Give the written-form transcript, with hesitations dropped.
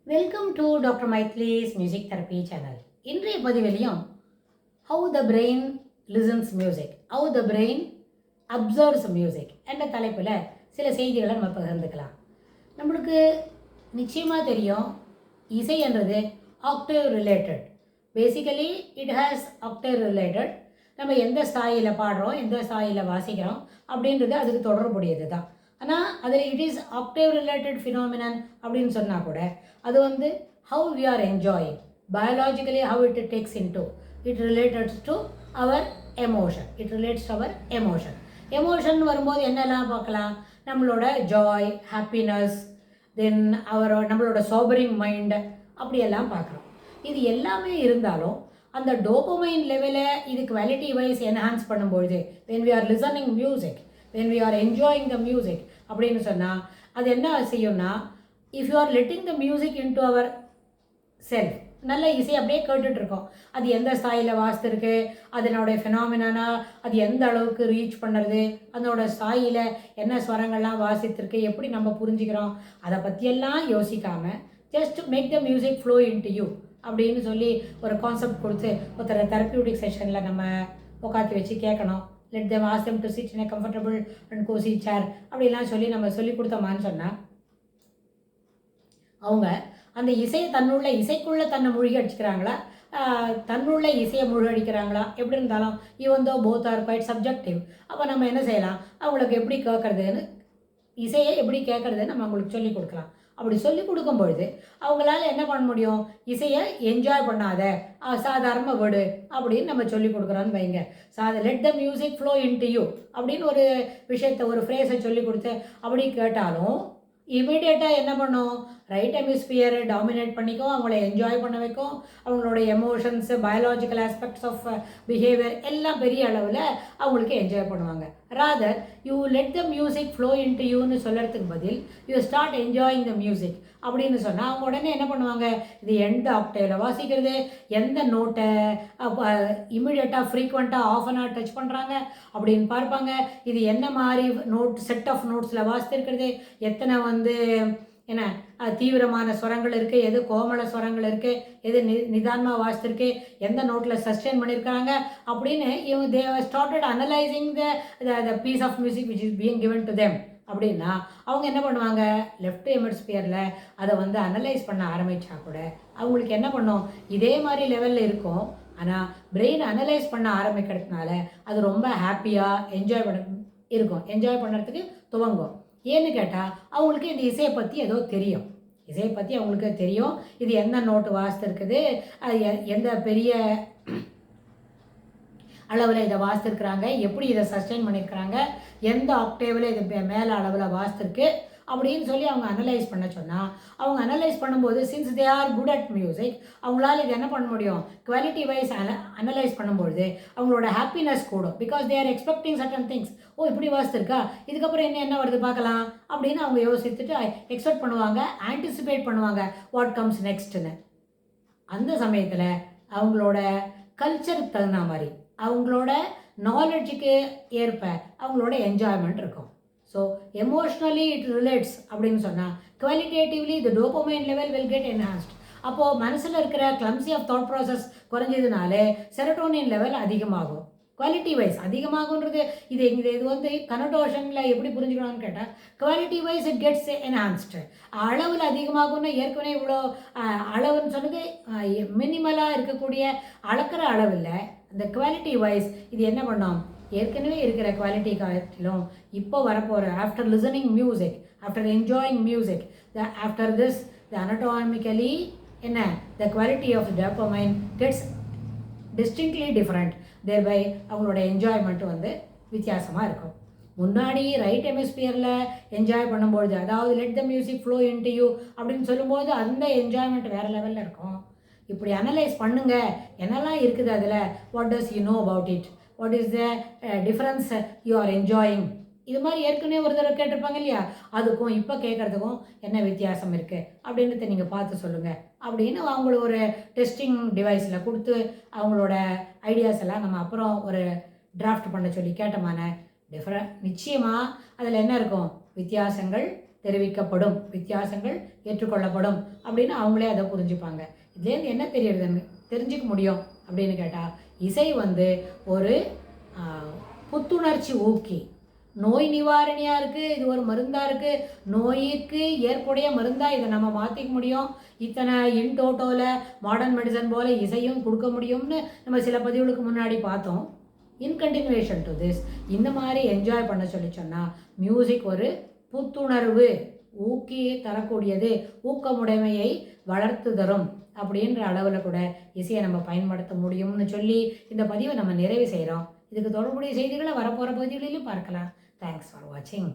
Welcome to doctor Maithili's music therapy channel. இன்றைய பதிவிலையும் how the brain listens music, how the brain observes music என்ற தலைப்பில் சில செய்திகளை நம்ம பகிர்ந்துக்கலாம். நம்மளுக்கு நிச்சயமாக தெரியும், இசை என்றது Octave related. Basically it has Octave related. நம்ம எந்த ஸ்தாயில் பாடுறோம், எந்த ஸ்தாயில் வாசிக்கிறோம் அப்படின்றது அதுக்கு தொடர்புடையது தான். ஆனால் அதில் it is octave related phenomenon அப்படின்னு சொன்னால் கூட அது வந்து how we are enjoying biologically how it takes in to it relates to our emotion. It relates to our emotion. Emotion வரும்போது என்னெல்லாம் பார்க்கலாம்? நம்மளோட ஜாய், ஹாப்பினஸ், தென் நம்மளோட சோபரிங் மைண்ட், அப்படியெல்லாம் பார்க்குறோம். இது எல்லாமே இருந்தாலும் அந்த டோபமைன் லெவலை இது குவாலிட்டி வைஸ் என்ஹான்ஸ் பண்ணும்பொழுது when we are listening music, when we are enjoying the music அப்படின்னு சொன்னால் அது என்ன செய்யும்னா, if you are letting the music into our self, நல்ல இசை அப்படியே கேட்டுட்ருக்கோம். அது எந்த ஸ்தாயில் வாசித்திருக்கு, அதனோடைய ஃபினாமினானா அது எந்த அளவுக்கு ரீச் பண்ணுறது, அதனோட ஸ்தாயில் என்ன ஸ்வரங்கள்லாம் வாசித்திருக்கு, எப்படி நம்ம புரிஞ்சுக்கிறோம், அதை பற்றியெல்லாம் யோசிக்காமல் just make the music flow in to you அப்படின்னு சொல்லி ஒரு கான்செப்ட் கொடுத்து ஒருத்தர் தெரப்பியூட்டிக் செஷனில் நம்ம உட்காந்து வச்சு கேட்கணும். let them ask them to sit in a comfortable and cozy chair அப்படிலாம் சொல்லி நம்ம சொல்லி கொடுத்தோமான்னு சொன்னால் அவங்க அந்த இசையை இசைக்குள்ளே தன்னை மூழ்கி அடிச்சுக்கிறாங்களா, தன்னுள்ள இசையை மூழ்கடிக்கிறாங்களா, எப்படி இருந்தாலும் even though both are quite subjective. அப்போ நம்ம என்ன செய்யலாம், அவங்களுக்கு எப்படி கேட்குறதுன்னு, இசையை எப்படி கேட்குறதுன்னு நம்ம அவங்களுக்கு சொல்லிக் கொடுக்கலாம். அப்படி சொல்லி கொடுக்கும் பொழுது அவங்களால என்ன பண்ண முடியும், இசையை என்ஜாய் பண்ணாத, சாதாரணமாக விடு அப்படின்னு நம்ம சொல்லி கொடுக்குறோன்னு வைங்க. Let the music flow into you அப்படின்னு ஒரு விஷயத்தை, ஒரு ஃப்ரேஸை சொல்லி கொடுத்து அப்படி கேட்டாலும் இமீடியட்டாக என்ன பண்ணும், ரைட் ஹெமிஸ்பியரை டாமினேட் பண்ணிக்கும், அவங்கள என்ஜாய் பண்ண வைக்கும். அவங்களோட emotions, biological aspects of behaviour எல்லாம் பெரிய அளவில் அவங்களுக்கு என்ஜாய் பண்ணுவாங்க. Rather you let the music flow into யூன்னு சொல்கிறதுக்கு பதில் you start enjoying the music அப்படின்னு சொன்னால் அவங்க உடனே என்ன பண்ணுவாங்க, இது எந்த ஆக்டேவில் வாசிக்கிறது, எந்த நோட்டை இமிடியட்டாக ஃப்ரீக்வெண்ட்டாக ஆஃப் அன் ஹவர் டச் பண்ணுறாங்க அப்படின்னு பார்ப்பாங்க. இது என்ன மாதிரி நோட், செட் ஆஃப் நோட்ஸில் வாசித்திருக்கிறது, எத்தனை என்ன தீவிரமான ஸ்வரங்கள் இருக்குது, எது கோமள ஸ்வரங்கள் இருக்குது, எது நிதானமாக வாசித்திருக்கு, எந்த நோட்டில் சஸ்டெயின் பண்ணியிருக்காங்க அப்படின்னு இவங்க they started analysing the piece of music which is being given to them. அப்படின்னா அவங்க என்ன பண்ணுவாங்க, லெஃப்ட் ஹெமிஸ்பியரில் அதை அனலைஸ் பண்ண ஆரம்பித்தா கூட அவங்களுக்கு என்ன பண்ணும், இதே மாதிரி லெவலில் இருக்கும். ஆனால் பிரெயின் அனலைஸ் பண்ண ஆரம்பிக்கிறதுனால அது ரொம்ப ஹாப்பியாக என்ஜாய் பண்ணுறதுக்கு துவங்கும். ஏன்னு கேட்டால் அவங்களுக்கு இந்த இசையை பற்றி ஏதோ தெரியும், இசையை பற்றி அவங்களுக்கு தெரியும், இது எந்த நோட்டு வாசித்திருக்குது, அது எந்த பெரிய அளவில் இதை வாசித்திருக்கிறாங்க, எப்படி இதை சஸ்டெயின் பண்ணியிருக்கிறாங்க, எந்த ஆக்டேவில் இது மேலே அளவில் வாசித்திருக்கு அப்படின்னு சொல்லி அவங்க அனலைஸ் பண்ண சொன்னால், அவங்க அனலைஸ் பண்ணும்போது since they are good at music அவங்களால இது என்ன பண்ண முடியும், குவாலிட்டி வைஸ் அனலைஸ் பண்ணும்பொழுது அவங்களோட ஹாப்பினஸ் கூடும். Because they are expecting certain things. ஓ இப்படி வாசித்திருக்கா, இதுக்கப்புறம் என்ன வருது பார்க்கலாம் அப்படின்னு அவங்க யோசித்துட்டு எக்ஸ்பெக்ட் பண்ணுவாங்க, ஆன்டிசிபேட் பண்ணுவாங்க வாட் கம்ஸ் நெக்ஸ்ட்னு. அந்த சமயத்தில் அவங்களோட கல்ச்சருக்கு தகுந்த மாதிரி, அவங்களோட நாலெட்ஜுக்கு ஏற்ப அவங்களோட என்ஜாய்மெண்ட் இருக்கும். ஸோ எமோஷ்னலி இட் ரிலேட்ஸ் அப்படின்னு சொன்னால் qualitatively the dopamine level will get enhanced. அப்போது மனசில் இருக்கிற கிளம்சி ஆஃப் தாட் ப்ராசஸ் குறைஞ்சதுனாலே செரட்டோனின் லெவல் அதிகமாகும். குவாலிட்டி வைஸ் அதிகமாகுன்றது இது கனடோஷனில் எப்படி புரிஞ்சுக்கணும்னு கேட்டால், quality wise it gets enhanced. அளவில் அதிகமாகும்னா ஏற்கனவே இவ்வளோ அளவுன்னு சொன்னது மினிமலாக இருக்கக்கூடிய அளக்கிற அளவில், அந்த குவாலிட்டி வைஸ் இது என்ன பண்ணோம், ஏற்கனவே இருக்கிற குவாலிட்டி காட்டிலும் இப்போ வரப்போகிற after listening music, after enjoying music, after this the anatomically the quality of dopamine gets distinctly different. Thereby அவங்களோட என்ஜாய்மெண்ட்டு வித்தியாசமாக இருக்கும். முன்னாடி ரைட் ஹெமிஸ்பியரில் என்ஜாய் பண்ணும்பொழுது, அதாவது let the music flow into you அப்படின்னு சொல்லும்போது அந்த என்ஜாய்மெண்ட் வேறு லெவலில் இருக்கும். இப்படி அனலைஸ் பண்ணுங்க, என்னெல்லாம் இருக்குது அதில், what does you know about it, what is the difference you are enjoying, இது மாதிரி ஏற்கனவே ஒரு தடவை கேட்டிருப்பாங்க இல்லையா, அதுக்கும் இப்போ கேட்குறதுக்கும் என்ன வித்தியாசம் இருக்குது அப்படின்றத நீங்கள் பார்த்து சொல்லுங்கள் அப்படின்னு அவங்கள ஒரு டெஸ்டிங் டிவைஸில் கொடுத்து அவங்களோட ஐடியாஸ் எல்லாம் நம்ம அப்புறம் ஒரு டிராஃப்ட் பண்ண சொல்லி கேட்டோமான நிச்சயமாக அதில் என்ன இருக்கும், வித்தியாசங்கள் தெரிவிக்கப்படும், வித்தியாசங்கள் ஏற்றுக்கொள்ளப்படும் அப்படின்னு அவங்களே அதை புரிஞ்சுப்பாங்க. இதுலேருந்து என்ன தெரியறதுன்னு தெரிஞ்சுக்க முடியும் அப்படின்னு கேட்டால், இசை வந்து ஒரு புத்துணர்ச்சி ஊக்கி, நோய் நிவாரணியாக இருக்குது, இது ஒரு மருந்தாக இருக்குது, நோய்க்கு ஏற்புடைய மருந்தாக இதை நம்ம மாற்றிக்க முடியும், இத்தனை இன் டோட்டோவில் மாடர்ன் மெடிசன் போல் இசையும் கொடுக்க முடியும்னு நம்ம சில பதிவுகளுக்கு முன்னாடி பார்த்தோம். இன் கண்டினியூஷன் டு திஸ் இந்த மாதிரி என்ஜாய் பண்ண சொன்னால் மியூசிக் ஒரு புத்துணர்வு ஊக்கி தரக்கூடியது, ஊக்கமுடைமையை வளர்த்து தரும் அப்படின்ற அளவில் கூட இசையை நம்ம பயன்படுத்த முடியும்னு சொல்லி இந்த பதிவை நம்ம நிறைவு செய்கிறோம். இதுக்கு தொடர்புடைய செய்திகளை வரப்போகிற பகுதிகளிலும் பார்க்கலாம். தேங்க்ஸ் ஃபார் வாட்சிங்.